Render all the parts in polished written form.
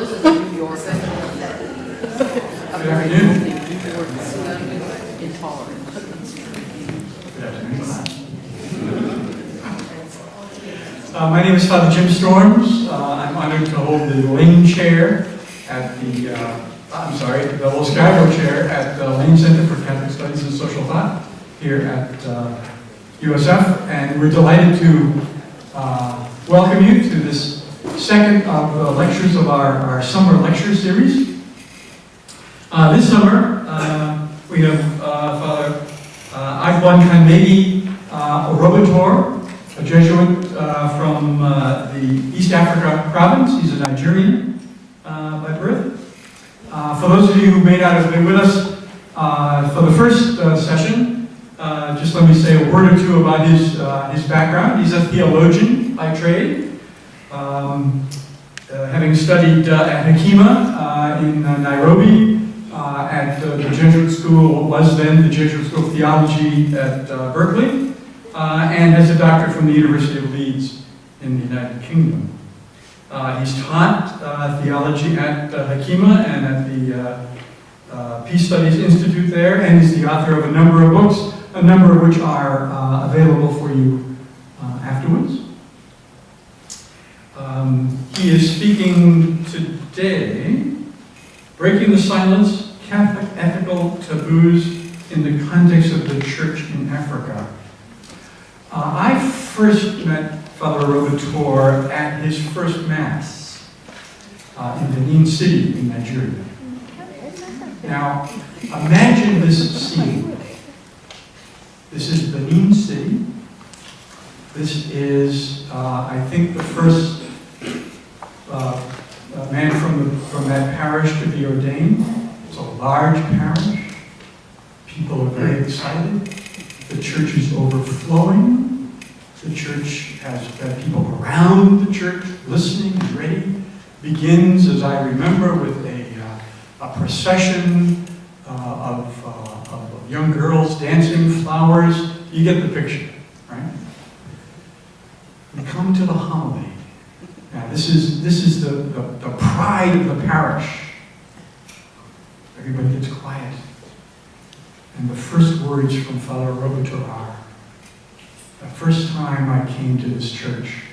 This is a New York. Good afternoon. Intolerant. Good afternoon. My name is Father Jim Storms. I'm honored to hold the Lane Chair at the, the Los Gago Chair at the Lane Center for Catholic Studies and Social Thought here at USF, and we're delighted to welcome you to this second of the lectures of our summer lecture series. This summer, we have Father Agbonkhianmeghe Orobator, a Jesuit from the East Africa province. He's a Nigerian by birth. For those of you who may not have been with us for the first session, just let me say a word or two about his background. He's a theologian by trade, having studied at Hekima in Nairobi, at the Jesuit School, what was then the Jesuit School of Theology at Berkeley, and has a doctorate from the University of Leeds in the United Kingdom. He's taught theology at Hekima and at the Peace Studies Institute there, and is the author of a number of books, a number of which are available for you afterwards. He is speaking today, Breaking the Silence, Catholic Ethical Taboos in the Context of the Church in Africa. I first met Father Orobator at his first Mass in Benin City in Nigeria. Now, imagine this scene. This is Benin City. This is, I think, the first man from that parish to be ordained. It's a large parish. People are very excited. The church is overflowing. The church has people around the church listening and ready. Begins, as I remember, with a procession of young girls dancing, flowers. You get the picture, right? We come to the homily. Now, this is the pride of the parish. Everybody gets quiet. And the first words from Father Orobator are, the first time I came to this church,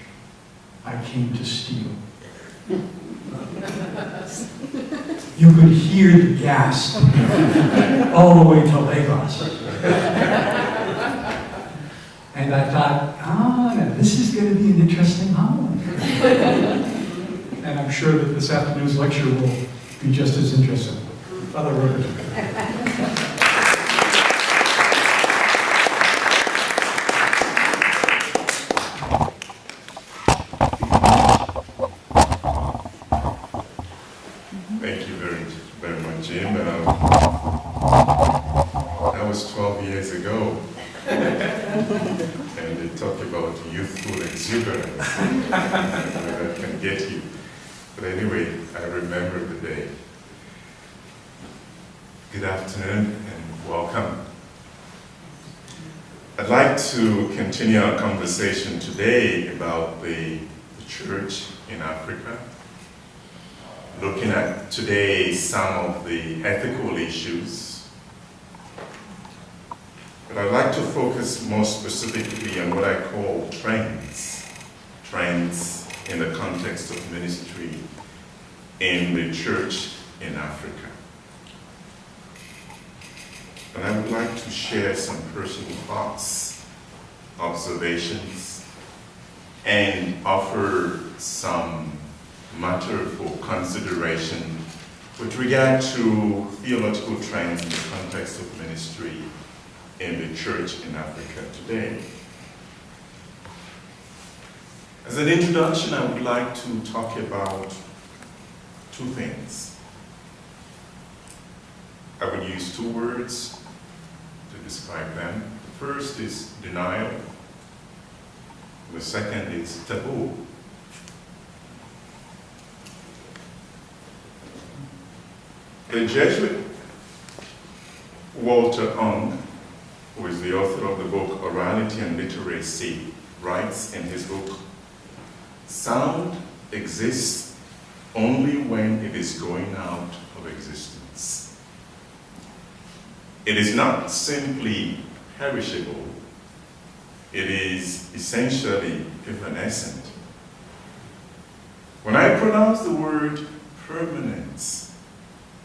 I came to steal. You could hear the gasp all the way to Lagos. And I thought, now this is going to be an interesting homily. And I'm sure that this afternoon's lecture will be just as interesting. Father Orobator. Thank you very much, Jim. That was 12 years ago. And they talk about youthful exuberance. Where that can get you. But anyway, I remember the day. Good afternoon and welcome. I'd like to continue our conversation today about the church in Africa. Looking at today some of the ethical issues. But I'd like to focus more specifically on what I call trends. Trends in the context of ministry in the church in Africa. And I would like to share some personal thoughts, observations, and offer some matter for consideration with regard to theological trends in the context of ministry in the church in Africa today. As an introduction, I would like to talk about two things. I would use two words to describe them. The first is denial. The second is taboo. The Jesuit Walter Ong, who is the author of the book Orality and Literacy, writes in his book, "Sound exists only when it is going out of existence. It is not simply perishable, it is essentially evanescent. When I pronounce the word permanence,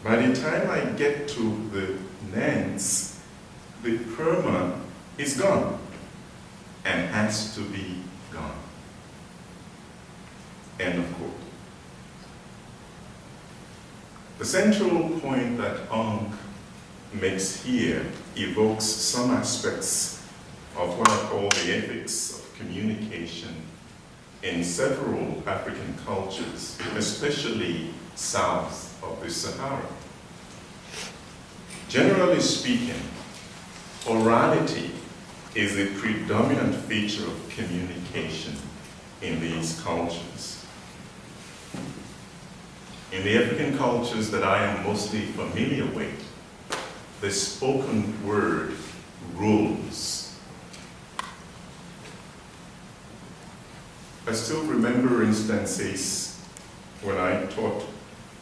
by the time I get to the nance, the perma is gone and has to be gone. End of quote. The central point that Ankh makes here evokes some aspects of what I call the ethics of communication in several African cultures, especially south of the Sahara. Generally speaking, orality is a predominant feature of communication in these cultures. In the African cultures that I am mostly familiar with, the spoken word rules. I still remember instances when I taught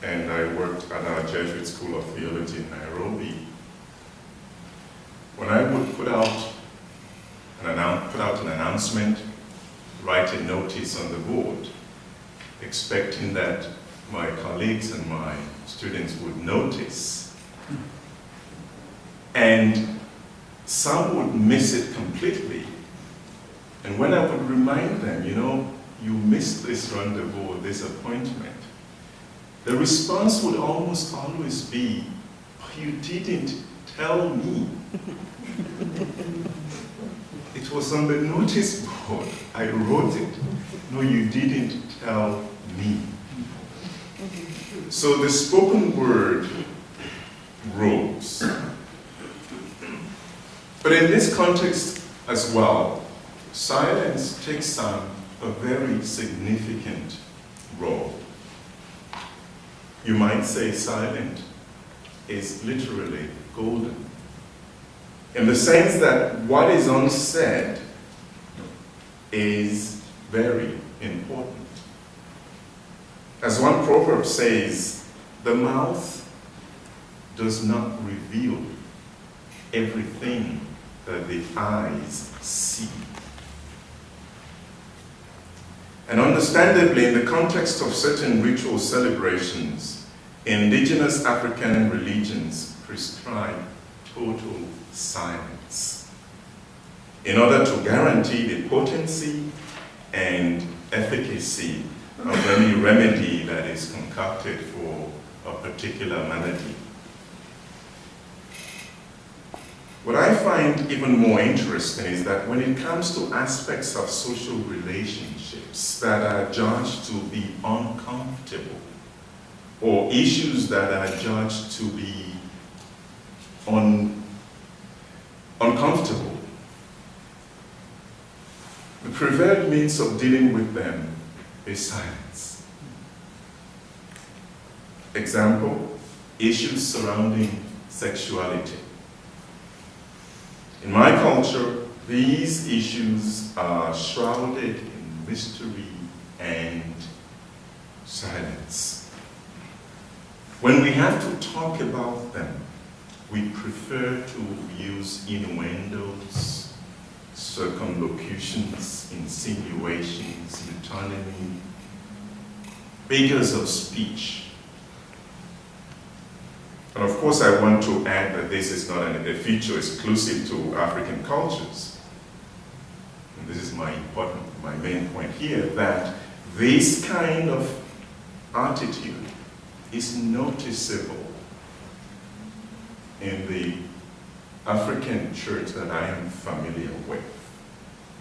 and I worked at our Jesuit School of Theology in Nairobi, when I would put out an announcement, write a notice on the board, expecting that my colleagues and my students would notice. And some would miss it completely. And when I would remind them, you know, you missed this rendezvous or this appointment, the response would almost always be, oh, you didn't tell me. It was on the notice board. I wrote it. No, you didn't tell me. So the spoken word rules. But in this context as well, silence takes on a very significant role. You might say silent is literally golden, in the sense that what is unsaid is very important. As one proverb says, the mouth does not reveal everything that the eyes see. And understandably, in the context of certain ritual celebrations, indigenous African religions prescribe total silence in order to guarantee the potency and efficacy of any remedy that is concocted for a particular malady. What I find even more interesting is that when it comes to aspects of social relationships that are judged to be uncomfortable, or issues that are judged to be uncomfortable, the preferred means of dealing with them is silence. Example, issues surrounding sexuality. In my culture, these issues are shrouded in mystery and silence. When we have to talk about them, we prefer to use innuendos, circumlocutions, insinuations, metonymy, figures of speech. And of course, I want to add that this is not a feature exclusive to African cultures. And this is my main point here, that this kind of attitude is noticeable in the African church that I am familiar with.